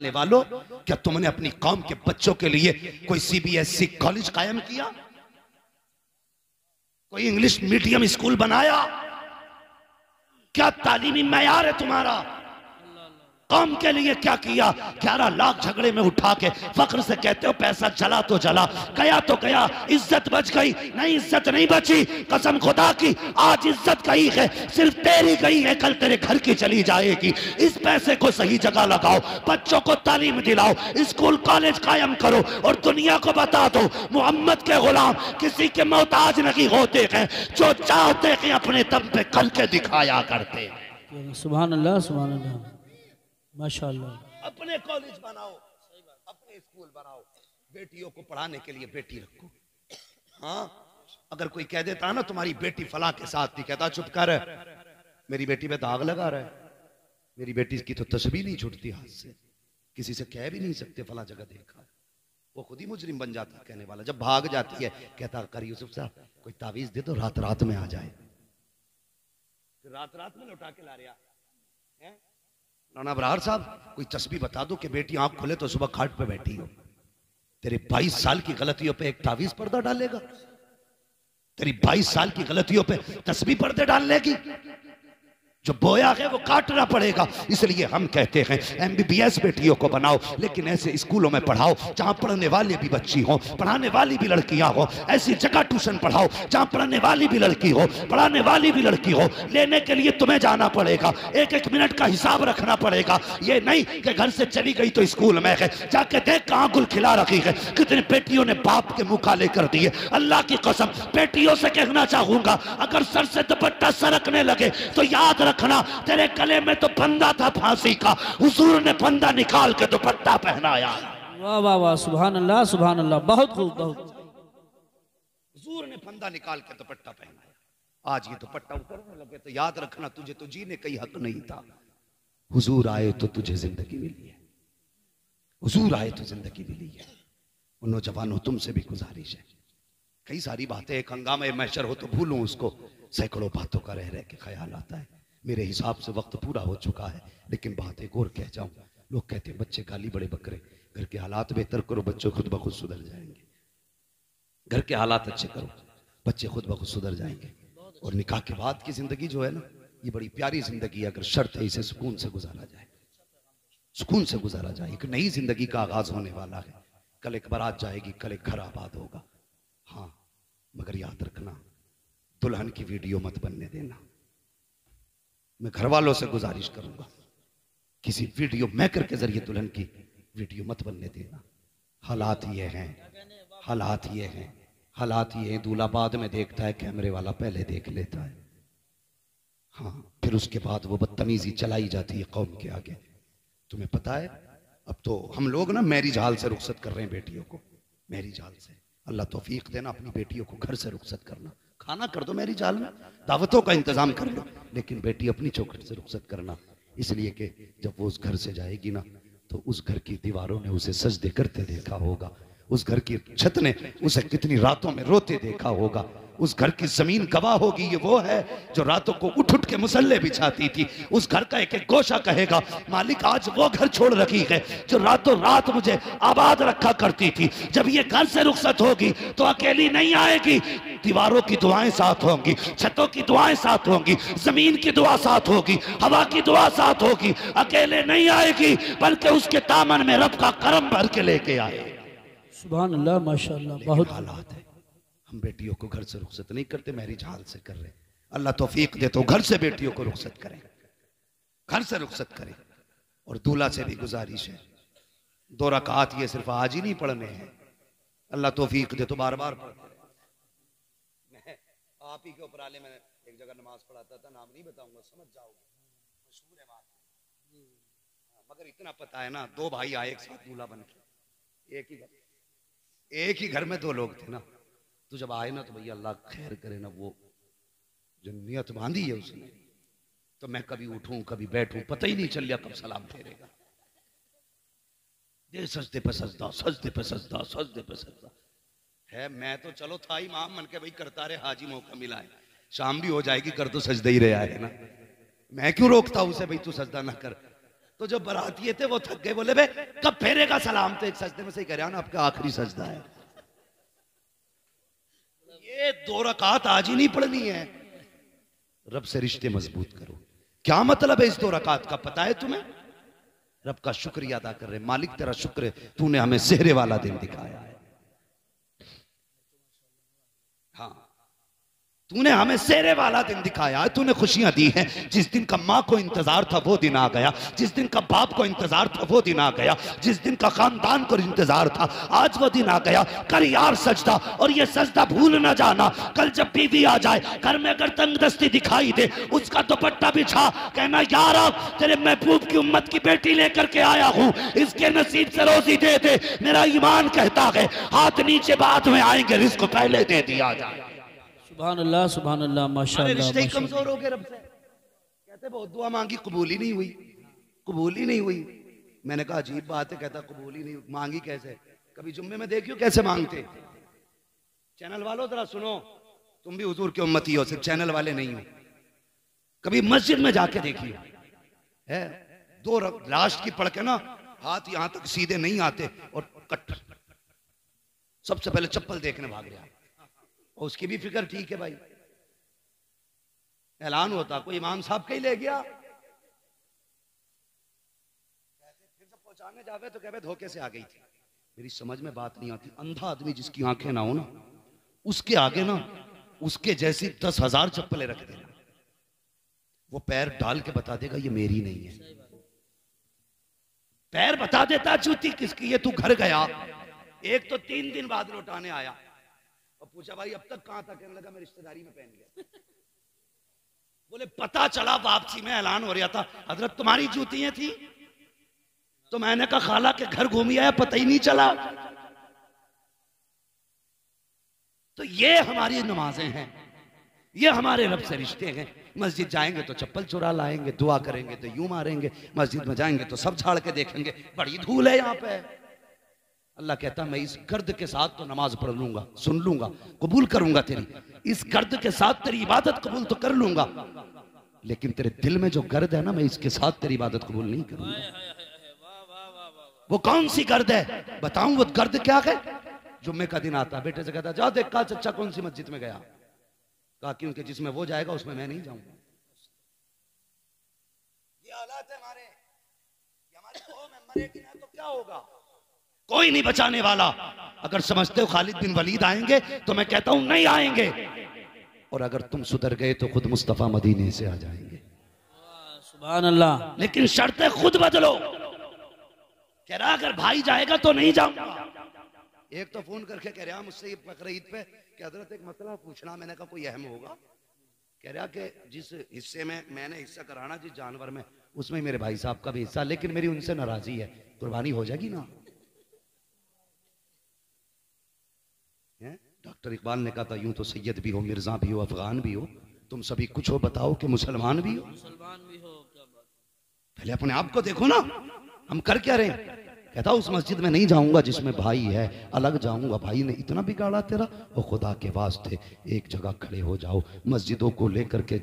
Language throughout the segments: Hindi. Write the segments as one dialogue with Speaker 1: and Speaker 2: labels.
Speaker 1: ने वालों, क्या तुमने अपनी कौम के बच्चों के लिए कोई सीबीएसई कॉलेज कायम किया? कोई इंग्लिश मीडियम स्कूल बनाया? क्या तालीमी मयार है तुम्हारा? कौम के लिए क्या किया? 11 लाख झगड़े में उठा के फख्र से कहते हो पैसा चला तो चला, गया तो गया, इज्जत बच गई? नहीं, इज्जत नहीं बची। कसम खुदा की आज इज्जत गई है, सिर्फ तेरी गई है, कल तेरे घर की चली जाएगी। इस पैसे को सही जगह लगाओ, बच्चों को तालीम दिलाओ, स्कूल कॉलेज कायम करो और दुनिया को बता दो मोहम्मद के गुलाम किसी के मोहताज नहीं होते हैं, जो चाहते हैं अपने दम पे करके दिखाया करते।
Speaker 2: सुभान अल्लाह, सुभान अल्लाह, माशाअल्लाह।
Speaker 1: अपने कॉलेज बनाओ, अपने स्कूल बनाओ, बेटियों को पढ़ाने के लिए बेटी रखो। हाँ, अगर कोई कह देता ना तुम्हारी बेटी फला के साथ, नहीं कहता चुप कर, मेरी बेटी पे दाग लगा रहा है, मेरी बेटी की तो तस्वीर नहीं छूटती हाथ से, किसी से कह भी नहीं सकते फला जगह देखा। वो खुद ही मुजरिम बन जाता कहने वाला। जब भाग जाती है कहता कर यूसुफ साहब कोई तावीज दे दो, रात रात में आ जाए। रात रात में लौटा के ला रहा है। राना बरहार साहब कोई तस्बीह बता दो कि बेटी आंख खुले तो सुबह खाट पे बैठी हो। तेरे 22 साल की गलतियों पे एक तावीज पर्दा डालेगा? तेरी 22 साल की गलतियों पे तस्बीह पर्दे डाल लेगी? जो बोया है वो काटना पड़ेगा। इसलिए हम कहते हैं एमबीबीएस बेटियों को बनाओ, लेकिन ऐसे स्कूलों में पढ़ाओ जहां पढ़ने वाले भी बच्ची हो, पढ़ाने वाली भी लड़कियां हो। ऐसी जगह ट्यूशन पढ़ाओ जहां पढ़ने वाली भी लड़की हो, पढ़ाने वाली भी लड़की हो। लेने के लिए तुम्हें जाना पड़ेगा, एक एक मिनट का हिसाब रखना पड़ेगा। ये नहीं कि घर से चली गई तो स्कूल में है, जाके देख कहां गुल खिला रखी है। कितनी बेटियों ने बाप के मुंह काले कर दिए। अल्लाह की कसम बेटियों से कहना चाहूंगा, अगर सर से दुपट्टा सरकने लगे तो याद रखना तेरे गले में तो फंदा था फांसी का, हुजूर ने फंदा निकाल के दुपट्टा पहनाया।
Speaker 2: वाह वाह वाह, सुभान अल्लाह, सुभान अल्लाह, बहुत खूब, बहुत।
Speaker 1: हुजूर ने फंदा निकाल के दुपट्टा पहनाया। आज ये दुपट्टा उतरने लगे तो याद रखना तुझे तो जीने का ही हक नहीं था। हुजूर आए तो तुझे जिंदगी मिली है, हुजूर आए तो जिंदगी मिली है। उन नौजवानों तुमसे भी गुजारिश है, कई सारी बातें एक हंगामे मैशर हो तो भूलूं उसको, सैकड़ों बातों का रह रह के ख्याल आता है। मेरे हिसाब से वक्त पूरा हो चुका है, लेकिन बात एक और कह जाऊं। लोग कहते हैं बच्चे गाली बड़े बकरे, घर के हालात बेहतर करो, बच्चे खुद ब खुद सुधर जाएंगे। घर के हालात अच्छे करो, बच्चे खुद ब खुद सुधर जाएंगे। और निकाह के बाद की जिंदगी जो है ना, ये बड़ी प्यारी जिंदगी है। अगर शर्त है इसे सुकून से गुजारा जाए, सुकून से गुजारा जाए। एक नई जिंदगी का आगाज होने वाला है। कल एक बारात जाएगी, कल एक घर आबाद होगा। हाँ, मगर याद रखना दुल्हन की वीडियो मत बनने देना। मैं घर वालों से गुजारिश करूंगा, किसी वीडियो मेकर के जरिए दुल्हन की वीडियो मत बनने देना। हालात ये हैं, हालात ये हैं, हालात ये हैं। दूल्हा बाद में देखता है, कैमरे वाला पहले देख लेता है। हाँ, फिर उसके बाद वो बदतमीजी चलाई जाती है कौम के आगे। तुम्हें पता है अब तो हम लोग ना मैरिज हॉल से रुखसत कर रहे हैं बेटियों को, मैरिज हॉल से। अल्लाह तौफीक देना अपनी बेटियों को घर से रुखसत करना। खाना कर दो मैरिज हॉल में, दावतों का इंतजाम कर लो, लेकिन बेटी अपनी चौखट से रुखसत करना। इसलिए कि जब वो उस घर से जाएगी ना, तो उस घर की दीवारों ने उसे सजदे करते देखा होगा, उस घर की छत ने उसे कितनी रातों में रोते देखा होगा, उस घर की जमीन गवाह होगी। ये वो है जो रातों को उठ उठ के मुसल्ले बिछाती थी। उस घर का एक एक गोशा कहेगा मालिक आज वो घर छोड़ रखी है जो रातों रात मुझे आबाद रखा करती थी। जब ये घर से रुखसत होगी तो अकेली नहीं आएगी, दीवारों की दुआएं साथ होंगी, छतों की दुआएं साथ होंगी, जमीन की दुआ साथ होगी, हवा की दुआ साथ होगी। अकेले नहीं आएगी बल्कि उसके दामन में रब का करम भर के लेके आए।
Speaker 2: सुभान अल्लाह, माशाअल्लाह, बहुत।
Speaker 1: हालात है, हम बेटियों को घर से रुखसत नहीं करते, मैरिज हॉल से कर रहे। अल्लाह तौफीक दे तो घर से बेटियों को रुखसत करें, घर से रुखसत करें। और दूल्हा से भी गुजारिश है, 2 रकात ये सिर्फ आज ही नहीं पढ़ने हैं, अल्लाह तौफीक दे तो बार बार पढ़ते रहे। मैं आप ही के उपराले में एक जगह नमाज पढ़ाता था, नाम नहीं बताऊंगा, समझ जाओगे, मशहूर है बात। मगर इतना पता है ना, 2 भाई आए एक साथ दूल्हा बन के, एक ही घर में 2 लोग थे ना। तो जब आए ना तो भैया अल्लाह खैर करे ना, वो जो नियत बांधी है उसने, तो मैं कभी उठूं कभी बैठूं पता ही नहीं चल लिया कब सलाम फेरेगा। ये सजदे पे सजदा, सजदे पे सजदा, सजदे पे सजदा है। मैं तो चलो था इमाम मन के भाई करता रहे, हाजी मौका मिला है, शाम भी हो जाएगी, कर तो सजदा ही रहा है ना। मैं क्यों रोकता उसे भाई तू सजदा ना कर। तो जो बरातिये थे वो थक गए, बोले बे कब फेरेगा सलाम? तो एक सजदे में से ही कह रहा ना आपका आखिरी सजदा है। ये 2 रकात आज ही नहीं पढ़नी है। रब से रिश्ते मजबूत करो। क्या मतलब है इस 2 रकात का पता है तुम्हें? रब का शुक्रिया अदा कर रहे, मालिक तेरा शुक्र है तूने हमें सेहरे वाला दिन दिखाया है। हाँ, तूने हमें सेहरे वाला दिन दिखाया है, तूने खुशियां दी हैं। जिस दिन का माँ को इंतजार था वो दिन आ गया, जिस दिन का बाप को इंतजार था वो दिन आ गया, जिस दिन का खानदान को इंतजार था आज वो दिन आ गया। कर यार सजदा, और ये सजदा भूल ना जाना। कल जब बीवी आ जाए घर में, अगर तंगदस्ती दिखाई दे, उसका दुपट्टा बिछा, कहना यार तेरे महबूब की उम्मत की बेटी लेकर के आया हूं, इसके नसीब से रोजी दे दे। मेरा ईमान कहता है हाथ नीचे बाद में आएंगे, रिस्क पहले दे दिया जाए।
Speaker 2: सुभान अल्लाह माशाअल्लाह।
Speaker 1: रिश्ते ही कमजोर हो गए रब से। कहते बहुत दुआ मांगी कबूल ही नहीं हुई, कबूल ही नहीं हुई। मैंने कहा अजीब बात है। कहता कबूल ही नहीं मांगी कैसे? कभी जुम्मे में देखियो कैसे मांगते। चैनल वालों जरा सुनो, तुम भी हुजूर की उम्मती हो, सिर्फ चैनल वाले नहीं हो। कभी मस्जिद में जाके देखिए, है 2 लास्ट की पढ़ के ना हाथ यहां तक सीधे नहीं आते और कट, सबसे पहले चप्पल देखने भाग गया। और उसकी भी फिक्र ठीक है भाई। ऐलान होता कोई इमाम साहब कहीं ले गया, फिर जब पहुंचाने जावे तो कहवे धोखे से आ गई थी। मेरी समझ में बात नहीं आती। अंधा आदमी जिसकी आंखें ना हो ना, उसके आगे ना उसके जैसी 10,000 चप्पलें रख देना, वो पैर डाल के बता देगा ये मेरी नहीं है। पैर बता देता जूती किसकी है। तू घर गया, एक तो 3 दिन बाद लौटाने आया और पूछा भाई अब तक कहां था? कहने लगा मैं रिश्तेदारी में पहन गया। बोले पता चला वापसी में ऐलान हो रहा था हजरत तुम्हारी जूतियां थी। तो मैंने कहा खाला के घर घूमी आया, पता ही नहीं चला। तो ये हमारी नमाजें हैं, ये हमारे रब से रिश्ते हैं। मस्जिद जाएंगे तो चप्पल चुरा लाएंगे, दुआ करेंगे तो यूं मारेंगे, मस्जिद में जाएंगे तो सब झाड़ के देखेंगे, बड़ी धूल है यहाँ पे। अल्लाह कहता मैं इस गर्द के साथ तो नमाज पढ़ लूंगा, सुन लूंगा, कबूल करूंगा तेरी। इस गर्द के साथ तेरी इबादत कबूल तो कर लूंगा, लेकिन तेरे दिल में जो गर्द है ना, मैं इसके साथ तेरी इबादत कबूल नहीं करूंगा। वो कौन सी गर्द है बताऊं? वो गर्द क्या है? जुम्मे का दिन आता, बेटे से कहता जा देख का चच्चा कौन सी मस्जिद में गया। कहा क्योंकि जिसमें वो जाएगा उसमें मैं नहीं जाऊंगा। ये हालात है हमारे। हमारी कौम है, मरेगी ना तो क्या होगा? कोई नहीं बचाने वाला। अगर समझते हो खालिद बिन वलीद आएंगे तो मैं कहता हूं नहीं आएंगे, और अगर तुम सुधर गए तो खुद मुस्तफा मदीने से आ जाएंगे।
Speaker 2: सुभान अल्लाह।
Speaker 1: लेकिन शर्तें खुद बदलो। कह रहा अगर भाई जाएगा तो नहीं जाऊंगा। एक तो फोन करके कह रहा मुझसे ये बकरीद पे कि हजरत एक मसला पूछना। मैंने कहा कोई अहम होगा? कह रहा कि जिस हिस्से में मैंने हिस्सा कराना, जिस जानवर में, उसमें मेरे भाई साहब का भी हिस्सा, लेकिन मेरी उनसे नाराजगी है। कुर्बानी हो जाएगी ना? डॉक्टर इकबाल ने कहा था यूं तो सैयद भी हो, मिर्जा भी हो, अफगान भी हो, तुम सभी कुछ हो, बताओ कि मुसलमान भी हो। पहले अपने आप को देखो ना, हम कर क्या रहे हैं? कहता उस मस्जिद में नहीं जाऊंगा जिसमें भाई है, अलग जाऊंगा। भाई ने इतना बिगाड़ा तेरा, और खुदा के वास्ते एक जगह खड़े हो जाओ। मस्जिदों को लेकर के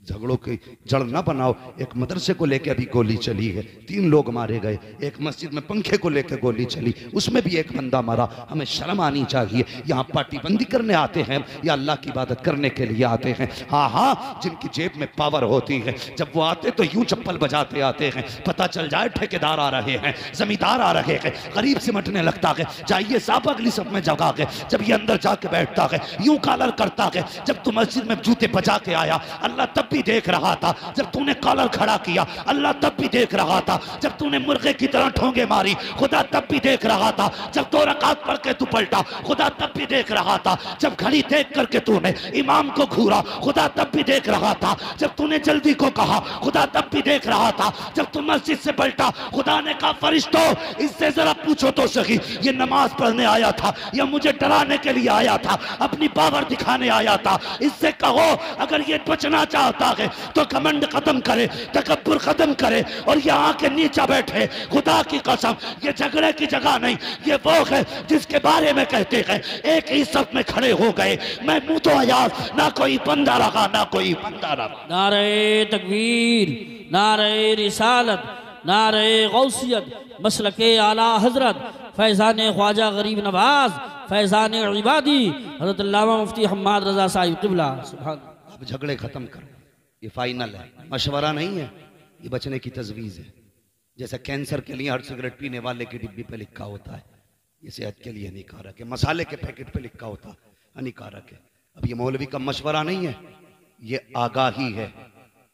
Speaker 1: झगड़ों की जड़ ना बनाओ। एक मदरसे को लेकर अभी गोली चली है, 3 लोग मारे गए। एक मस्जिद में पंखे को लेकर गोली चली, उसमें भी एक बंदा मारा। हमें शर्म आनी चाहिए। यहाँ पार्टीबंदी करने आते हैं या अल्लाह की इबादत करने के लिए आते हैं? हाँ हाँ, जिनकी जेब में पावर होती है, जब वो आते तो यूं चप्पल बजाते आते हैं। पता चल जाए ठेकेदार आ रहे हैं, जमींदार आ रहे हैं, गरीब सिमटने लगता है। जाइए साहब अगली सब में जगह है। जब ये अंदर जाके बैठता है, यूं कॉलर करता है। जब तू मस्जिद में जूते बजा के आया, अल्लाह तब भी देख रहा था। जब तूने कॉलर खड़ा किया, अल्लाह तब भी देख रहा था। जब तूने मुर्गे की तरह ठोंगे मारी, खुदा तब भी देख रहा था। जब 2 रकात पढ़ के तू पलटा, खुदा तब भी देख रहा था। जब घड़ी देख करके तूने इमाम को घूरा, खुदा तब भी देख रहा था। जब तूने जल्दी को कहा, खुदा तब भी देख रहा था। जब तू मस्जिद से पलटा, खुदा ने कहा फरिश्तों इससे जरा पूछो तो सही, ये नमाज पढ़ने आया था या मुझे डराने के लिए आया था, अपनी पावर दिखाने आया था? इससे कहो अगर ये बचना चाहता है तो घमंड खत्म करे, तकब्बुर खत्म करे, और यहाँ के नीचे बैठे। खुदा की कसम ये झगड़े की जगह नहीं, ये वो है जिसके बारे में कहते हैं एक ही सब में खड़े हो गए। मैं मुंह तो आयाज, ना कोई बंदा रहा ना कोई बंदा रहा।
Speaker 2: नारे तकबीर, नारे रिसालत, नारे गौसियत, मसलके आला हजरत, फैज़ान ख्वाजा गरीब नवाज, फैज़ान इबादी हज़रत अल्लामा मुफ्ती हम्माद रज़ा साहिब क़िबला। सुभान।
Speaker 1: अब झगड़े खत्म करो, ये फाइनल है, मशवरा नहीं है, ये बचने की तजवीज़ है। जैसे कैंसर के लिए हर सिगरेट पीने वाले की डिब्बी पे लिखा होता है ये सेहत के लिए हानिकारक है, मसाले के पैकेट पे लिखा होता है हानिकारक है। अब ये मौलवी का मशवरा नहीं है, ये आगाही है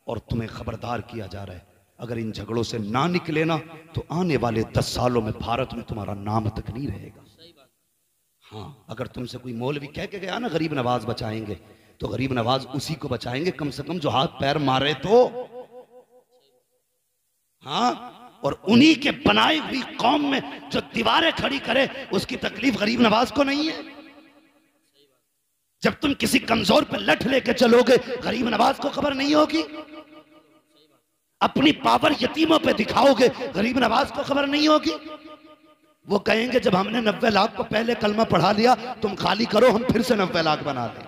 Speaker 1: और तुम्हें खबरदार किया जा रहा है। अगर इन झगड़ों से ना निकले ना तो आने वाले 10 सालों में भारत में तुम्हारा नाम तक नहीं रहेगा। हाँ, अगर तुमसे कोई मौलवी कह के गया ना गरीब नवाज बचाएंगे, तो गरीब नवाज उसी को बचाएंगे कम से कम जो हाथ पैर मारे तो। हाँ, और उन्हीं के बनाई हुई कौम में जो दीवारें खड़ी करे उसकी तकलीफ गरीब नवाज को नहीं है। जब तुम किसी कमजोर पे लठ लेके चलोगे गरीब नवाज को खबर नहीं होगी। अपनी पावर यतीमों पे दिखाओगे गरीब नवाज को खबर नहीं होगी। वो कहेंगे जब हमने 90 लाख को पहले कलमा पढ़ा लिया तुम खाली करो, हम फिर से 90 लाख बना लें।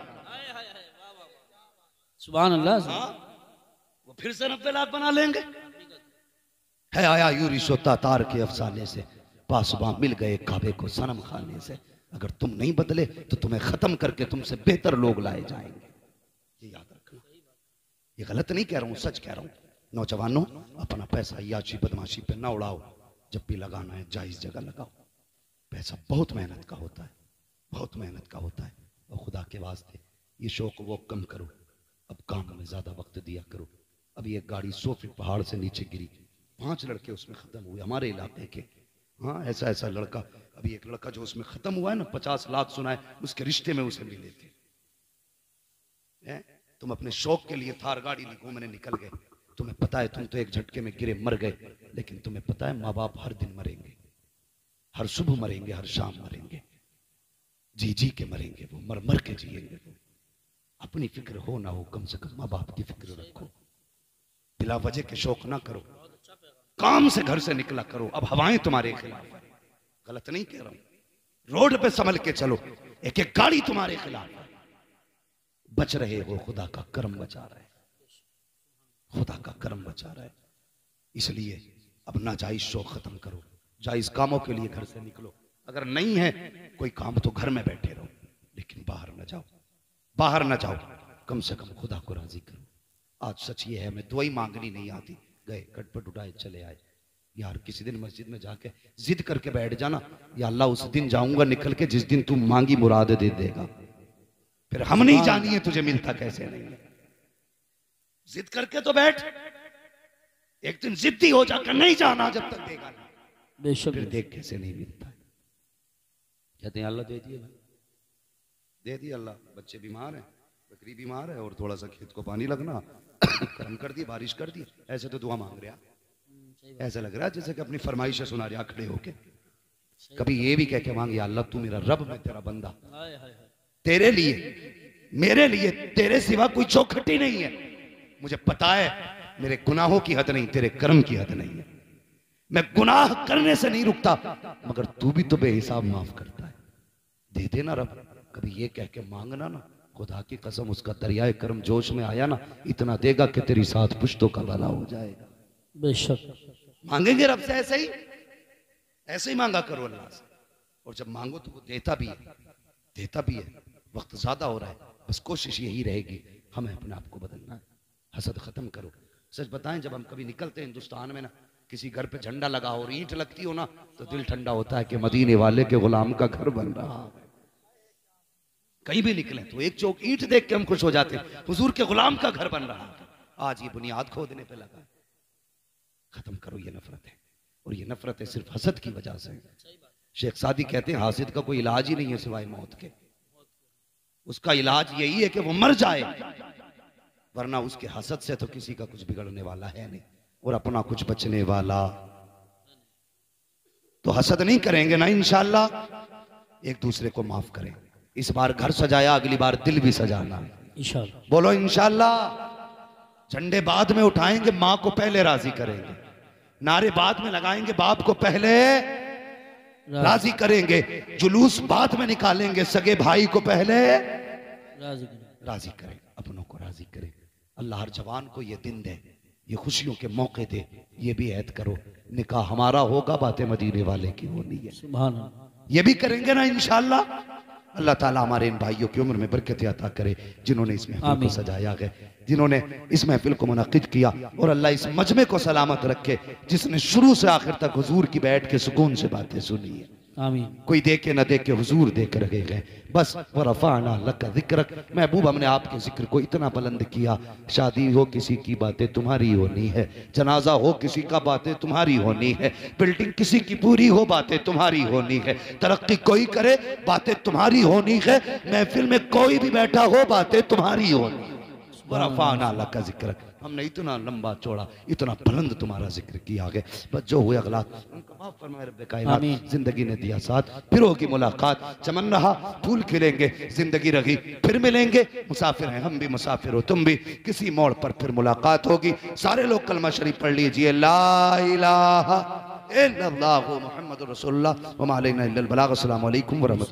Speaker 2: सुभान अल्लाह।
Speaker 1: हाँ, वो फिर से 90 लाख बना लेंगे। है आया यूं रिश्ता तार के अफसाने से, पासबां मिल गए काबे को सनम खाने से। अगर तुम नहीं बदले तो तुम्हें खत्म करके तुमसे बेहतर लोग लाए जाएंगे, ये याद रखना। ये गलत नहीं कह रहा हूं, सच कह रहा हूं। नौजवानों, अपना पैसा याची बदमाशी पे ना उड़ाओ, जब भी लगाना है जायज जगह लगाओ। पैसा बहुत मेहनत का होता है, बहुत मेहनत का होता है। और खुदा के वास्ते ये शौक वो कम करो, अब काम में ज्यादा वक्त दिया करो। अभी एक गाड़ी 100 फीट पहाड़ से नीचे गिरी, 5 लड़के उसमें खत्म हुए हमारे इलाके के। हाँ, ऐसा लड़का, अभी एक लड़का जो उसमें खत्म हुआ है ना, 50 लाख सुना है, उसके रिश्ते में उसे मिले थे। तुम अपने शौक के लिए थार गाड़ी घूमने निकल गए, तुम्हें पता है तुम तो एक झटके में गिरे मर गए, लेकिन तुम्हें पता है माँ बाप हर दिन मरेंगे, हर सुबह मरेंगे, हर शाम मरेंगे, जी जी के मरेंगे, वो मर मर के जिएंगे। वो अपनी फिक्र हो ना हो, कम से कम माँ बाप की फिक्र रखो। बिला वजह के शौक ना करो, काम से घर से निकला करो। अब हवाएं तुम्हारे खिलाफ है, गलत नहीं कह रहा हूं। रोड पे संभल के चलो, एक एक गाड़ी तुम्हारे खिलाफ है। बच रहे हो, खुदा का करम बचा रहा है, खुदा का करम बचा रहा है। इसलिए अब नाजायज शौक खत्म करो, जायज कामों के लिए घर से निकलो। अगर नहीं है कोई काम तो घर में बैठे रहो, लेकिन बाहर ना जाओ, बाहर ना जाओ। कम से कम खुदा को राजी करो। आज सच ये है, हमें दुआई मांगनी नहीं आती, गए खटपट उठाए चले आए। यार किसी दिन मस्जिद में जाके जिद करके बैठ जाना, या अल्लाह उस दिन जाऊंगा निकल के जिस दिन तू मांगी मुराद दे देगा। फिर हम नहीं जानिए तुझे मिलता कैसे नहीं है। जिद करके तो बैठ, एक दिन जिद्दी हो जाकर नहीं जाना जब तक देगा नहीं,
Speaker 2: बेशक।
Speaker 1: फिर देख कैसे नहीं मिलता है। कहते हैं अल्लाह दे दिए, दे दिए अल्लाह। बच्चे बीमार हैं, बकरी बीमार है, और थोड़ा सा खेत को पानी लगना, कर्म कर दी, बारिश कर दी, ऐसे तो दुआ मांग रहा। ऐसा लग रहा है जैसे कि अपनी फरमाइशें सुना रहा खड़े होके। कभी ये भी कह के मांग, या अल्लाह तू मेरा रब, मैं तेरा बंदा, तेरे लिए मेरे लिए तेरे सिवा कोई चौखटी नहीं है। मुझे पता है मेरे गुनाहों की हद नहीं, तेरे कर्म की हद नहीं है। मैं गुनाह करने से नहीं रुकता, मगर तू भी तो बेहिसाब माफ करता है, दे देना रब। कभी ये कह के मांगना ना, खुदा की कसम उसका दरियाए कर्म जोश में आया ना, इतना देगा कि तेरी 7 पुश्तों का भला हो जाएगा।
Speaker 2: बेशक
Speaker 1: मांगेंगे रब से ऐसे ही मांगा करो अल्लाह से। और जब मांगो तो वो देता भी है, देता भी है। वक्त ज्यादा हो रहा है, बस कोशिश यही रहेगी हमें अपने आप को बदलना है। हसद खत्म करो। सच बताएं, जब हम कभी निकलते हैं हिंदुस्तान में ना, किसी घर पे झंडा लगा हो और ईंट लगती हो ना, तो दिल ठंडा होता है कि मदीने वाले के गुलाम का घर बन रहा है। कहीं भी निकले तो एक चौक ईंट देख के हम खुश हो जाते हैं, हुजूर के गुलाम का घर बन रहा है। आज ये बुनियाद खोदने पे लगा। खत्म करो ये नफरत है, और ये नफरत है सिर्फ हसद की वजह से। शेख सादी कहते हैं हासिद का कोई इलाज ही नहीं है सिवाय मौत के। उसका इलाज यही है कि वो मर जाए, वरना उसके हसद से तो किसी का कुछ बिगड़ने वाला है नहीं, और अपना कुछ बचने वाला। तो हसद नहीं करेंगे ना इंशाअल्लाह, एक दूसरे को माफ करें। इस बार घर सजाया, अगली बार दिल भी सजाना इंशाअल्लाह। बोलो इंशाअल्लाह। झंडे बाद में उठाएंगे, माँ को पहले राजी करेंगे। नारे बाद में लगाएंगे, बाप को पहले राजी करेंगे। जुलूस बाद में निकालेंगे, सगे भाई को पहले राजी करें, अपनों को राजी करें। अल्लाह हर जवान को ये दिन दे, ये खुशियों के मौके दे, ये भी ऐद करो निकाह हमारा होगा, बातें मदीने वाले की होनी है।
Speaker 2: सुभान अल्लाह।
Speaker 1: ये भी करेंगे ना इंशाअल्लाह। अल्लाह ताला हमारे इन भाइयों की उम्र में बरकत अता करे जिन्होंने इस महफिल को सजाया है, जिन्होंने इस महफिल को मुनक्किद किया, और अल्लाह इस मजमे को सलामत रखे जिसने शुरू से आखिर तक हुजूर की बैठ के सुकून से बातें सुनी है।
Speaker 2: आमीन।
Speaker 1: कोई देखे न देखे हुजूर देकर रहे गए। बस वरफाना लक जिक्रक, महबूब हमने आपके जिक्र को इतना बुलंद किया। शादी हो किसी की बातें तुम्हारी होनी है, जनाजा हो किसी का बातें तुम्हारी होनी है, बिल्डिंग किसी की पूरी हो बातें तुम्हारी होनी है, तरक्की कोई करे बातें तुम्हारी होनी है, महफिल में कोई भी बैठा हो बातें तुम्हारी होनी है। वरफाना लक जिक्रक, हमने इतना लंबा चौड़ा इतना बुलंद तुम्हारा जिक्र किया है। बस जो हुए अगला उनका माफ फरमाए रब्बे कायनात। जिंदगी ने दिया साथ, फिर होगी मुलाकात, चमन रहा फूल खिलेंगे, जिंदगी रही फिर मिलेंगे। मुसाफिर हैं हम भी, मुसाफिर हो तुम भी, किसी मोड़ पर फिर मुलाकात होगी। सारे लोग कलमा शरीफ पढ़ लीजिए, ला इलाहा इल्लल्लाहु मुहम्मदुर रसूलुल्लाह व मा अलैना इल्लल बलाग। अस्सलामु अलैकुम व रहमतुल्लाह।